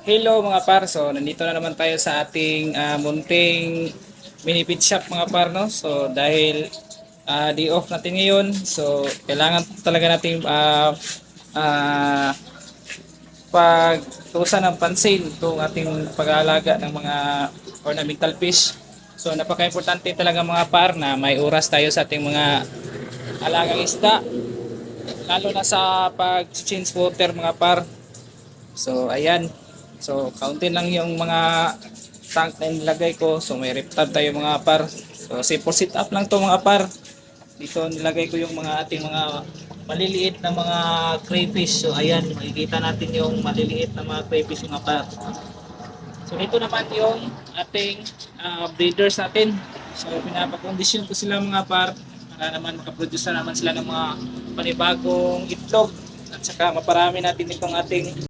Hello mga par, so nandito na naman tayo sa ating munting mini pit shop mga par, no? So dahil day off natin ngayon, so kailangan talaga natin uh, pagtusan ng pansin itong ating pag-aalaga ng mga ornamental fish. So napaka-importante talaga mga par na may oras tayo sa ating mga alagang isda, lalo na sa pag-change water mga par. So ayan. So kaunti lang yung mga tank na nilagay ko. So may reptab tayo mga par. So simple sit up lang to mga par. Dito nilagay ko yung mga ating mga maliliit na mga crayfish. So ayan, makikita natin yung maliliit na mga crayfish mga par. So dito naman yung ating breeders natin. So pinapakondisyon ko sila mga par para naman makaproduce na naman sila ng mga panibagong itlog at saka maparami natin itong ating